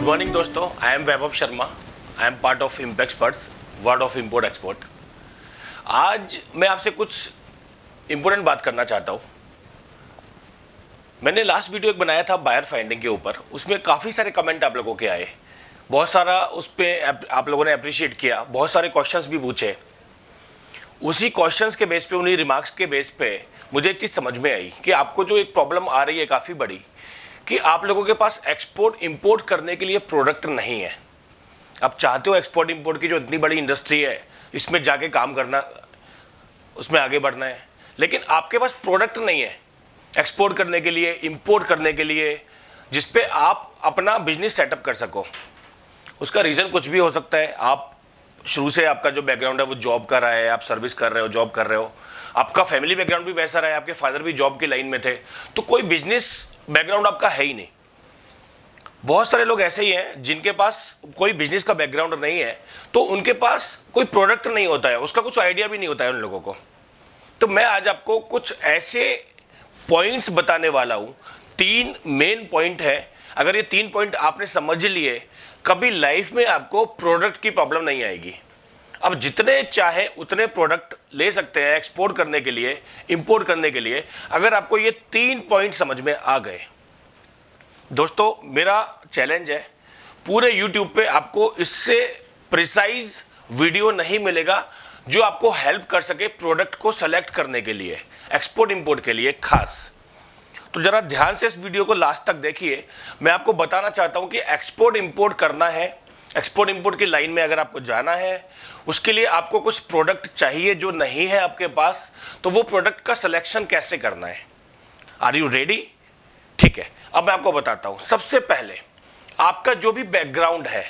Morning दोस्तों, I am Vaibhav Sharma. I am part of Impexperts, word of import export. आज मैं आपसे कुछ इम्पोर्टेंट बात करना चाहता हूँ। मैंने लास्ट वीडियो एक बनाया था बायर फाइंडिंग के ऊपर, उसमें काफ़ी सारे कमेंट आप लोगों के आए, बहुत सारा उस पर आप लोगों ने अप्रिशिएट किया, बहुत सारे क्वेश्चंस भी पूछे। उसी क्वेश्चंस के बेस पे, उन्हीं रिमार्क्स के बेस पे मुझे एक चीज़ समझ में आई कि आपको जो एक प्रॉब्लम आ रही है काफ़ी बड़ी, कि आप लोगों के पास एक्सपोर्ट इंपोर्ट करने के लिए प्रोडक्ट नहीं है। आप चाहते हो एक्सपोर्ट इंपोर्ट की जो इतनी बड़ी इंडस्ट्री है इसमें जाके काम करना, उसमें आगे बढ़ना है, लेकिन आपके पास प्रोडक्ट नहीं है एक्सपोर्ट करने के लिए, इंपोर्ट करने के लिए, जिस पे आप अपना बिजनेस सेटअप कर सको। उसका रीज़न कुछ भी हो सकता है। आप शुरू से आपका जो बैकग्राउंड है वो जॉब कर रहा है, आप सर्विस कर रहे हो, जॉब कर रहे हो, आपका फैमिली बैकग्राउंड भी वैसा रहा है, आपके फादर भी जॉब की लाइन में थे, तो कोई बिजनेस बैकग्राउंड आपका है ही नहीं। बहुत सारे लोग ऐसे ही हैं जिनके पास कोई बिजनेस का बैकग्राउंड नहीं है, तो उनके पास कोई प्रोडक्ट नहीं होता है, उसका कुछ आइडिया भी नहीं होता है उन लोगों को। तो मैं आज आपको कुछ ऐसे पॉइंट्स बताने वाला हूँ, 3 मेन पॉइंट है। अगर ये 3 पॉइंट आपने समझ लिए, कभी लाइफ में आपको प्रोडक्ट की प्रॉब्लम नहीं आएगी। अब जितने चाहे उतने प्रोडक्ट ले सकते हैं एक्सपोर्ट करने के लिए, इंपोर्ट करने के लिए, अगर आपको ये 3 पॉइंट समझ में आ गए। दोस्तों, मेरा चैलेंज है, पूरे YouTube पे आपको इससे प्रिसाइज वीडियो नहीं मिलेगा जो आपको हेल्प कर सके प्रोडक्ट को सेलेक्ट करने के लिए, एक्सपोर्ट इंपोर्ट के लिए खास। तो जरा ध्यान से इस वीडियो को लास्ट तक देखिए। मैं आपको बताना चाहता हूं कि एक्सपोर्ट इंपोर्ट करना है, एक्सपोर्ट इंपोर्ट की लाइन में अगर आपको जाना है, उसके लिए आपको कुछ प्रोडक्ट चाहिए जो नहीं है आपके पास, तो वो प्रोडक्ट का सिलेक्शन कैसे करना है। Are you ready? ठीक है, अब मैं आपको बताता हूं। सबसे पहले आपका जो भी बैकग्राउंड है,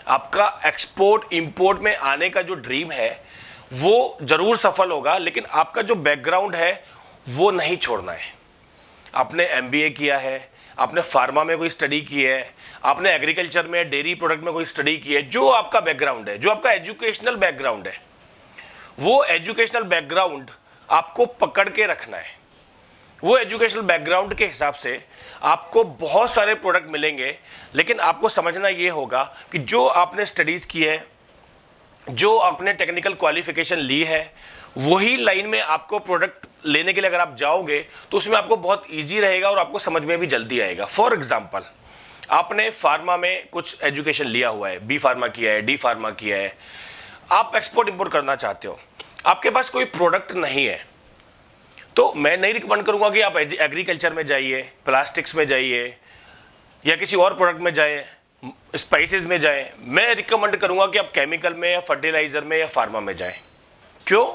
आपका एक्सपोर्ट इंपोर्ट में आने का जो ड्रीम है वो जरूर सफल होगा, लेकिन आपका जो बैकग्राउंड है वो नहीं छोड़ना है। आपने MBA किया है, आपने फार्मा में कोई स्टडी की है, आपने एग्रीकल्चर में, डेयरी प्रोडक्ट में कोई स्टडी की है, जो आपका बैकग्राउंड है, जो आपका एजुकेशनल बैकग्राउंड है, वो एजुकेशनल बैकग्राउंड आपको पकड़ के रखना है। वो एजुकेशनल बैकग्राउंड के हिसाब से आपको बहुत सारे प्रोडक्ट मिलेंगे, लेकिन आपको समझना ये होगा कि जो आपने स्टडीज़ की है, जो आपने टेक्निकल क्वालिफिकेशन ली है, वही लाइन में आपको प्रोडक्ट लेने के लिए अगर आप जाओगे तो उसमें आपको बहुत इजी रहेगा और आपको समझ में भी जल्दी आएगा। फॉर एग्जांपल, आपने फार्मा में कुछ एजुकेशन लिया हुआ है, B फार्मा किया है, D फार्मा किया है, आप एक्सपोर्ट इंपोर्ट करना चाहते हो, आपके पास कोई प्रोडक्ट नहीं है, तो मैं नहीं रिकमेंड करूंगा कि आप एग्रीकल्चर में जाइए, प्लास्टिक्स में जाइए, या किसी और प्रोडक्ट में जाए, स्पाइसेस में जाए। मैं रिकमेंड करूंगा कि आप केमिकल में या फर्टिलाइजर में या फार्मा में जाएं। क्यों?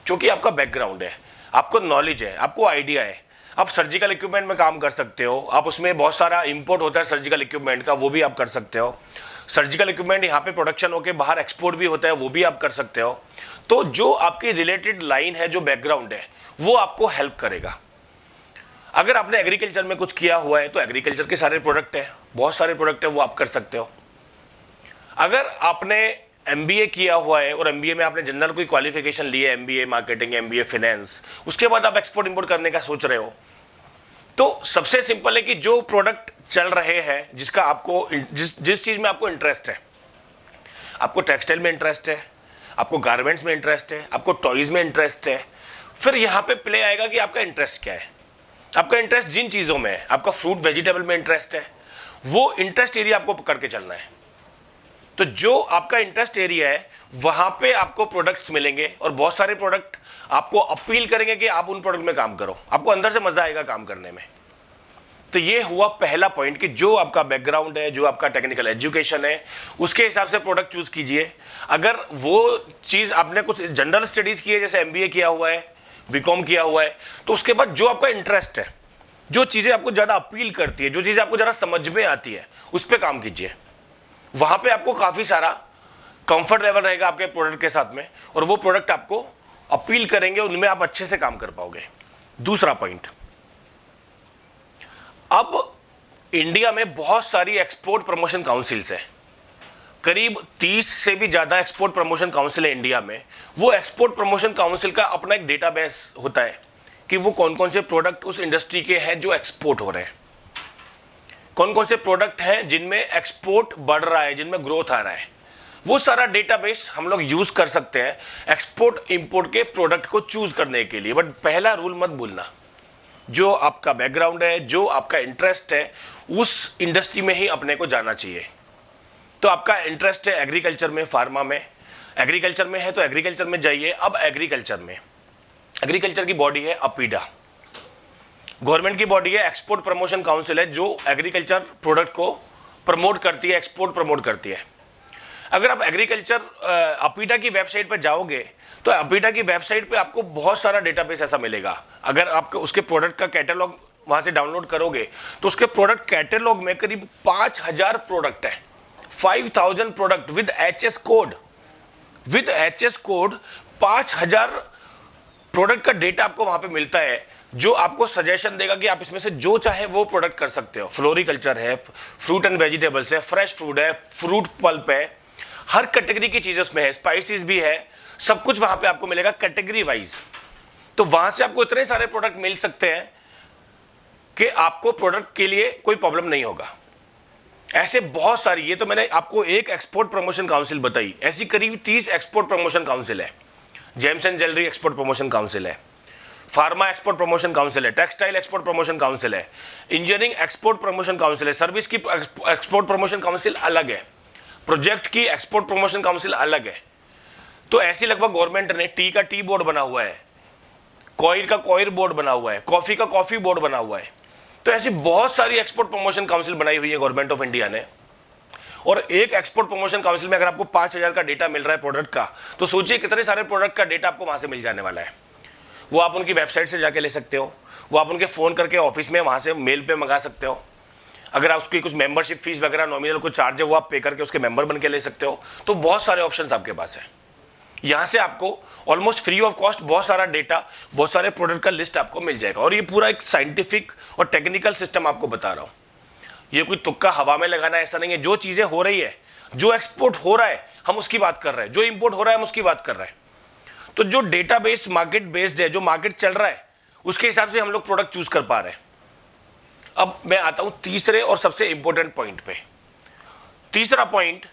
क्योंकि आपका बैकग्राउंड है, आपको नॉलेज है, आपको आइडिया है। आप सर्जिकल इक्विपमेंट में काम कर सकते हो, आप उसमें बहुत सारा इंपोर्ट होता है सर्जिकल इक्विपमेंट का, वो भी आप कर सकते हो। सर्जिकल इक्विपमेंट यहाँ पे प्रोडक्शन होकर बाहर एक्सपोर्ट भी होता है, वो भी आप कर सकते हो। तो जो आपकी रिलेटेड लाइन है, जो बैकग्राउंड है, वो आपको हेल्प करेगा। अगर आपने एग्रीकल्चर में कुछ किया हुआ है तो एग्रीकल्चर के सारे प्रोडक्ट है, बहुत सारे प्रोडक्ट है, वो आप कर सकते हो। अगर आपने MBA किया हुआ है और MBA में आपने जनरल कोई क्वालिफिकेशन ली है, MBA मार्केटिंग, MBA फाइनेंस, उसके बाद आप एक्सपोर्ट इंपोर्ट करने का सोच रहे हो, तो सबसे सिंपल है कि जो प्रोडक्ट चल रहे हैं, जिसका आपको जिस चीज़ में आपको इंटरेस्ट है, आपको टेक्सटाइल में इंटरेस्ट है, आपको गारमेंट्स में इंटरेस्ट है, आपको टॉयज़ में इंटरेस्ट है, फिर यहाँ पे प्ले आएगा कि आपका इंटरेस्ट क्या है। आपका इंटरेस्ट जिन चीज़ों में है, आपका फ्रूट वेजिटेबल में इंटरेस्ट है, वो इंटरेस्ट एरिया आपको पकड़ के चलना है। तो जो आपका इंटरेस्ट एरिया है वहाँ पे आपको प्रोडक्ट्स मिलेंगे, और बहुत सारे प्रोडक्ट आपको अपील करेंगे कि आप उन प्रोडक्ट में काम करो, आपको अंदर से मज़ा आएगा काम करने में। तो ये हुआ पहला पॉइंट कि जो आपका बैकग्राउंड है, जो आपका टेक्निकल एजुकेशन है, उसके हिसाब से प्रोडक्ट चूज़ कीजिए। अगर वो चीज़ आपने कुछ जनरल स्टडीज़ की है, जैसे MBA किया हुआ है, BCom किया हुआ है, तो उसके बाद जो आपका इंटरेस्ट है, जो चीज़ें आपको ज़्यादा अपील करती है, जो चीज़ें आपको ज़्यादा समझ में आती है, उस पर काम कीजिए। वहाँ पे आपको काफ़ी सारा कंफर्ट लेवल रहेगा आपके प्रोडक्ट के साथ में, और वो प्रोडक्ट आपको अपील करेंगे, उनमें आप अच्छे से काम कर पाओगे। दूसरा पॉइंट, अब इंडिया में बहुत सारी एक्सपोर्ट प्रमोशन काउंसिल्स हैं, करीब 30 से भी ज़्यादा एक्सपोर्ट प्रमोशन काउंसिल है इंडिया में। वो एक्सपोर्ट प्रमोशन काउंसिल का अपना एक डेटाबेस होता है कि वो कौन कौन से प्रोडक्ट उस इंडस्ट्री के हैं जो एक्सपोर्ट हो रहे हैं। कौन कौन से प्रोडक्ट हैं जिनमें एक्सपोर्ट बढ़ रहा है, जिनमें ग्रोथ आ रहा है, वो सारा डेटाबेस हम लोग यूज कर सकते हैं एक्सपोर्ट इंपोर्ट के प्रोडक्ट को चूज करने के लिए। बट पहला रूल मत भूलना, जो आपका बैकग्राउंड है, जो आपका इंटरेस्ट है, उस इंडस्ट्री में ही अपने को जाना चाहिए। तो आपका इंटरेस्ट है एग्रीकल्चर में, फार्मा में, एग्रीकल्चर में है तो एग्रीकल्चर में जाइए। अब एग्रीकल्चर में, एग्रीकल्चर की बॉडी है अपीडा, गवर्नमेंट की बॉडी है एक्सपोर्ट प्रमोशन काउंसिल है, जो एग्रीकल्चर प्रोडक्ट को प्रमोट करती है, एक्सपोर्ट प्रमोट करती है। अगर आप एग्रीकल्चर अपीडा की वेबसाइट पर जाओगे तो अपीडा की वेबसाइट पे आपको बहुत सारा डेटाबेस ऐसा मिलेगा। अगर आप उसके प्रोडक्ट का कैटलॉग वहां से डाउनलोड करोगे तो उसके प्रोडक्ट कैटलॉग में करीब 5000 प्रोडक्ट है, 5000 product with HS code. With HS code 5000 product का डेटा आपको वहां पे मिलता है, जो आपको सजेशन देगा कि आप इसमें से जो चाहे वो प्रोडक्ट कर सकते हो। फ्लोरिकल्चर है, फ्रूट एंड वेजिटेबल्स है, फ्रेश फूड है, फ्रूट पल्प है, हर कैटेगरी की चीजें उसमें है, स्पाइसेस भी है, सब कुछ वहां पे आपको मिलेगा कैटेगरी वाइज। तो वहां से आपको इतने सारे प्रोडक्ट मिल सकते हैं कि आपको प्रोडक्ट के लिए कोई प्रॉब्लम नहीं होगा। ऐसे बहुत सारी, ये तो मैंने आपको एक एक्सपोर्ट प्रमोशन काउंसिल बताई, ऐसी करीब 30 एक्सपोर्ट प्रमोशन काउंसिल है। James and jewellery export promotion council है, फार्मा एक्सपोर्ट प्रमोशन काउंसिल है, टेक्सटाइल एक्सपोर्ट प्रमोशन काउंसिल है, इंजीनियरिंग एक्सपोर्ट प्रमोशन काउंसिल है, सर्विस की एक्सपोर्ट प्रमोशन काउंसिल अलग है, प्रोजेक्ट की एक्सपोर्ट प्रमोशन काउंसिल अलग है। तो ऐसी लगभग गवर्नमेंट ने टी का टी बोर्ड बना हुआ है, कॉयर का कॉयर बोर्ड बना हुआ है, कॉफी का कॉफी बोर्ड बना हुआ है। तो ऐसी बहुत सारी एक्सपोर्ट प्रमोशन काउंसिल बनाई हुई है गवर्नमेंट ऑफ इंडिया ने। और एक एक्सपोर्ट प्रमोशन काउंसिल में अगर आपको 5000 का डेटा मिल रहा है प्रोडक्ट का, तो सोचिए कितने सारे प्रोडक्ट का डेटा आपको वहां से मिल जाने वाला है। वो आप उनकी वेबसाइट से जाके ले सकते हो, वो आप उनके फ़ोन करके ऑफिस में वहाँ से मेल पे मंगा सकते हो। अगर आप उसकी कुछ मेंबरशिप फीस वगैरह नॉमिनल कुछ चार्ज है वो आप पे करके उसके मेंबर बन के ले सकते हो। तो बहुत सारे ऑप्शंस आपके पास है। यहाँ से आपको ऑलमोस्ट फ्री ऑफ कॉस्ट बहुत सारा डेटा, बहुत सारे प्रोडक्ट का लिस्ट आपको मिल जाएगा। और ये पूरा एक साइंटिफिक और टेक्निकल सिस्टम आपको बता रहा हूँ, ये कोई तुक्का हवा में लगाना ऐसा नहीं है। जो चीज़ें हो रही है, जो एक्सपोर्ट हो रहा है हम उसकी बात कर रहे हैं, जो इंपोर्ट हो रहा है हम उसकी बात कर रहे हैं। तो जो डेटाबेस मार्केट बेस्ड है, जो मार्केट चल रहा है उसके हिसाब से हम लोग प्रोडक्ट चूज कर पा रहे हैं। अब मैं आता हूं तीसरे और सबसे इंपॉर्टेंट पॉइंट पे। तीसरा पॉइंट,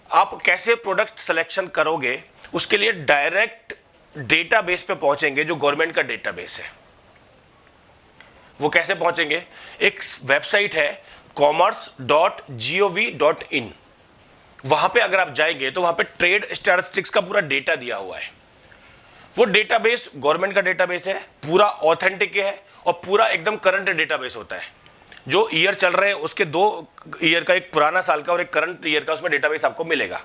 आप कैसे प्रोडक्ट सिलेक्शन करोगे, उसके लिए डायरेक्ट डेटाबेस पे पहुंचेंगे जो गवर्नमेंट का डेटाबेस है। वो कैसे पहुंचेंगे? एक वेबसाइट है commerce.gov.in, वहां पे अगर आप जाएंगे तो वहां पे ट्रेड स्टैटिस्टिक्स का पूरा डेटा दिया हुआ है। वो डेटाबेस गवर्नमेंट का डेटाबेस है, पूरा ऑथेंटिक है और पूरा एकदम करंट डेटाबेस होता है। जो ईयर चल रहे हैं उसके 2 ईयर का, एक पुराना साल का और एक करंट ईयर का, उसमें डेटाबेस आपको मिलेगा।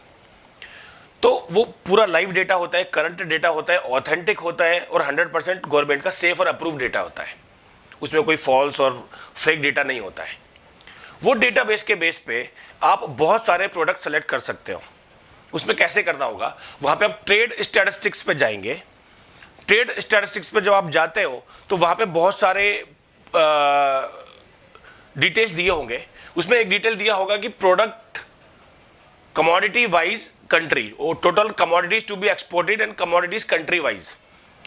तो वो पूरा लाइव डेटा होता है, करंट डेटा होता है, ऑथेंटिक होता है और 100% गवर्नमेंट का सेफ और अप्रूव डेटा होता है। उसमें कोई फॉल्स और फेक डेटा नहीं होता है। वो डेटाबेस के बेस पे आप बहुत सारे प्रोडक्ट सेलेक्ट कर सकते हो। उसमें कैसे करना होगा? वहाँ पे आप ट्रेड स्टैटिस्टिक्स पे जाएंगे। ट्रेड स्टैटिस्टिक्स पे जब आप जाते हो तो वहाँ पे बहुत सारे डिटेल्स दिए होंगे। उसमें एक डिटेल दिया होगा कि प्रोडक्ट कमोडिटी वाइज कंट्री, और total commodities to be exported and commodities country wise,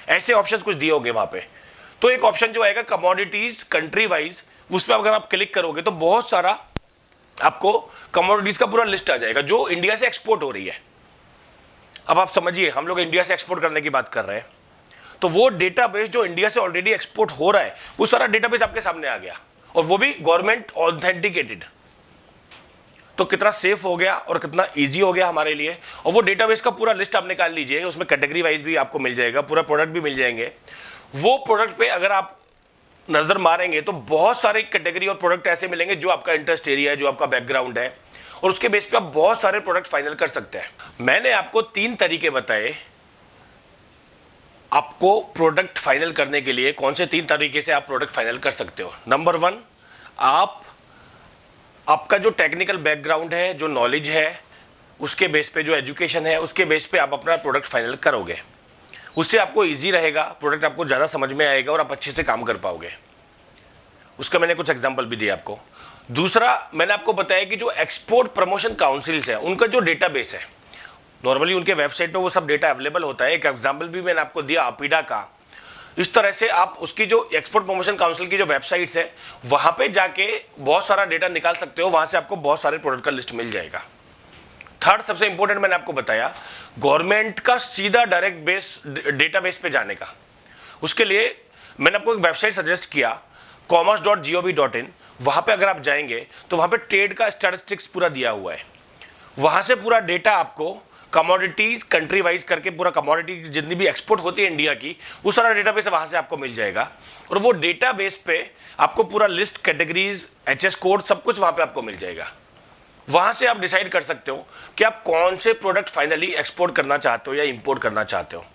ऐसे ऑप्शंस कुछ दिए होंगे वहाँ पे। तो एक ऑप्शन जो आएगा कमोडिटीज कंट्री वाइज, उस पर अगर आप क्लिक करोगे तो बहुत सारा आपको कमोडिटीज का पूरा लिस्ट आ जाएगा जो इंडिया से एक्सपोर्ट हो रही है। अब आप समझिए, हम लोग इंडिया से एक्सपोर्ट करने की बात कर रहे हैं, तो वो डेटाबेस जो इंडिया से ऑलरेडी एक्सपोर्ट हो रहा है, वो सारा डेटाबेस आपके सामने आ गया, और वो भी गवर्नमेंट ऑथेंटिकेटेड। तो कितना सेफ हो गया और कितना इजी हो गया हमारे लिए। और वो डेटाबेस का पूरा लिस्ट आप निकाल लीजिए, उसमें कैटेगरी वाइज भी आपको मिल जाएगा, पूरा प्रोडक्ट भी मिल जाएंगे। वो प्रोडक्ट पे अगर आप नजर मारेंगे तो बहुत सारे कैटेगरी और प्रोडक्ट ऐसे मिलेंगे जो आपका इंटरेस्ट एरिया है, जो आपका बैकग्राउंड है, और उसके बेस पे आप बहुत सारे प्रोडक्ट फाइनल कर सकते हैं। मैंने आपको 3 तरीके बताए आपको प्रोडक्ट फाइनल करने के लिए। कौन से 3 तरीके से आप प्रोडक्ट फाइनल कर सकते हो? नंबर 1, आपका जो टेक्निकल बैकग्राउंड है, जो नॉलेज है, उसके बेस पे, जो एजुकेशन है, उसके बेस पे आप अपना प्रोडक्ट फाइनल करोगे। उससे आपको इजी रहेगा, प्रोडक्ट आपको ज़्यादा समझ में आएगा और आप अच्छे से काम कर पाओगे। उसका मैंने कुछ एग्जांपल भी दिया आपको। दूसरा, मैंने आपको बताया कि जो एक्सपोर्ट प्रमोशन काउंसिल्स है उनका जो डेटाबेस है, नॉर्मली उनके वेबसाइट पे वो सब डेटा अवेलेबल होता है। एक एग्जांपल भी मैंने आपको दिया अपीडा का, इस तरह से आप उसकी जो एक्सपोर्ट प्रमोशन काउंसिल की जो वेबसाइट्स है वहां पे जाके बहुत सारा डेटा निकाल सकते हो, वहां से आपको बहुत सारे प्रोडक्ट का लिस्ट मिल जाएगा। थर्ड सबसे इंपॉर्टेंट मैंने आपको बताया, गवर्नमेंट का सीधा डायरेक्ट डेटाबेस पे जाने का। उसके लिए मैंने आपको एक वेबसाइट सजेस्ट किया, commerce.gov.in। वहां पे अगर आप जाएंगे तो वहां पे ट्रेड का स्टैटिस्टिक्स पूरा दिया हुआ है, वहां से पूरा डेटा आपको कमोडिटीज कंट्री वाइज करके पूरा कमोडिटी जितनी भी एक्सपोर्ट होती है इंडिया की, वो सारा डेटाबेस वहां से आपको मिल जाएगा। और वो डेटाबेस पे आपको पूरा लिस्ट, कैटेगरीज, एचएस कोड सब कुछ वहां पे आपको मिल जाएगा। वहां से आप डिसाइड कर सकते हो कि आप कौन से प्रोडक्ट फाइनली एक्सपोर्ट करना चाहते हो या इंपोर्ट करना चाहते हो।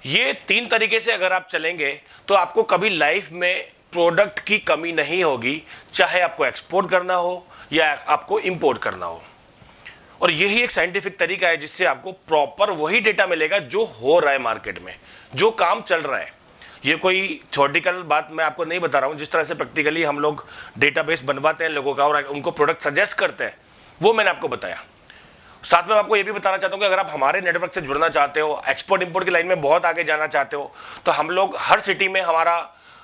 ये 3 तरीके से अगर आप चलेंगे तो आपको कभी लाइफ में प्रोडक्ट की कमी नहीं होगी, चाहे आपको एक्सपोर्ट करना हो या आपको इंपोर्ट करना हो। और यही एक साइंटिफिक तरीका है जिससे आपको प्रॉपर वही डेटा मिलेगा जो हो रहा है मार्केट में, जो काम चल रहा है। ये कोई थ्योरेटिकल बात मैं आपको नहीं बता रहा हूँ, जिस तरह से प्रैक्टिकली हम लोग डेटाबेस बनवाते हैं लोगों का और उनको प्रोडक्ट सजेस्ट करते हैं, वो मैंने आपको बताया। साथ में आपको ये भी बताना चाहता हूँ कि अगर आप हमारे नेटवर्क से जुड़ना चाहते हो, एक्सपोर्ट इंपोर्ट की लाइन में बहुत आगे जाना चाहते हो, तो हम लोग हर सिटी में हमारा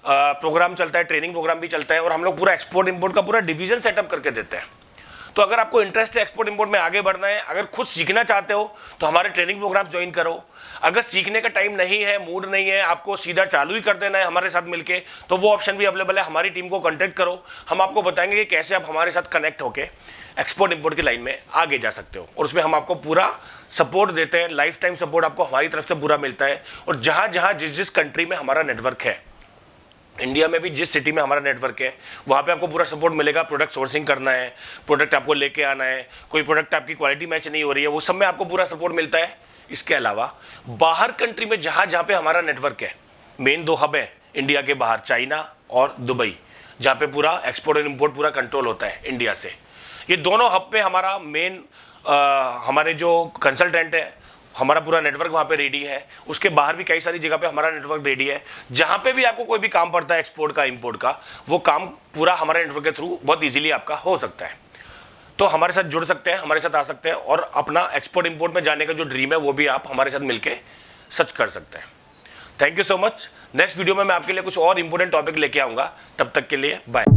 प्रोग्राम चलता है, ट्रेनिंग प्रोग्राम भी चलता है, और हम लोग पूरा एक्सपोर्ट इंपोर्ट का पूरा डिवीजन सेटअप करके देते हैं। तो अगर आपको इंटरेस्ट है एक्सपोर्ट इंपोर्ट में आगे बढ़ना है, अगर खुद सीखना चाहते हो तो हमारे ट्रेनिंग प्रोग्राम्स ज्वाइन करो। अगर सीखने का टाइम नहीं है, मूड नहीं है, आपको सीधा चालू ही कर देना है हमारे साथ मिलके, तो वो ऑप्शन भी अवेलेबल है। हमारी टीम को कांटेक्ट करो, हम आपको बताएंगे कि कैसे आप हमारे साथ कनेक्ट होके एक्सपोर्ट इंपोर्ट की लाइन में आगे जा सकते हो। और उसमें हम आपको पूरा सपोर्ट देते हैं, लाइफ टाइम सपोर्ट आपको हमारी तरफ से पूरा मिलता है। और जहाँ जहाँ जिस कंट्री में हमारा नेटवर्क है, इंडिया में भी जिस सिटी में हमारा नेटवर्क है, वहाँ पे आपको पूरा सपोर्ट मिलेगा। प्रोडक्ट सोर्सिंग करना है, प्रोडक्ट आपको लेके आना है, कोई प्रोडक्ट आपकी क्वालिटी मैच नहीं हो रही है, वो सब में आपको पूरा सपोर्ट मिलता है। इसके अलावा बाहर कंट्री में जहाँ जहाँ पे हमारा नेटवर्क है, मेन 2 हब है इंडिया के बाहर, चाइना और दुबई, जहाँ पे पूरा एक्सपोर्ट और इम्पोर्ट पूरा कंट्रोल होता है इंडिया से। ये दोनों हब पे हमारा मेन हमारे जो कंसल्टेंट है, हमारा पूरा नेटवर्क वहाँ पे रेडी है। उसके बाहर भी कई सारी जगह पे हमारा नेटवर्क रेडी है। जहाँ पे भी आपको कोई भी काम पड़ता है एक्सपोर्ट का, इंपोर्ट का, वो काम पूरा हमारे नेटवर्क के थ्रू बहुत इजीली आपका हो सकता है। तो हमारे साथ जुड़ सकते हैं, हमारे साथ आ सकते हैं, और अपना एक्सपोर्ट इंपोर्ट में जाने का जो ड्रीम है वो भी आप हमारे साथ मिलकर सच कर सकते हैं। Thank you so much. Next video में मैं आपके लिए कुछ और इंपॉर्टेंट टॉपिक लेके आऊँगा। तब तक के लिए बाय।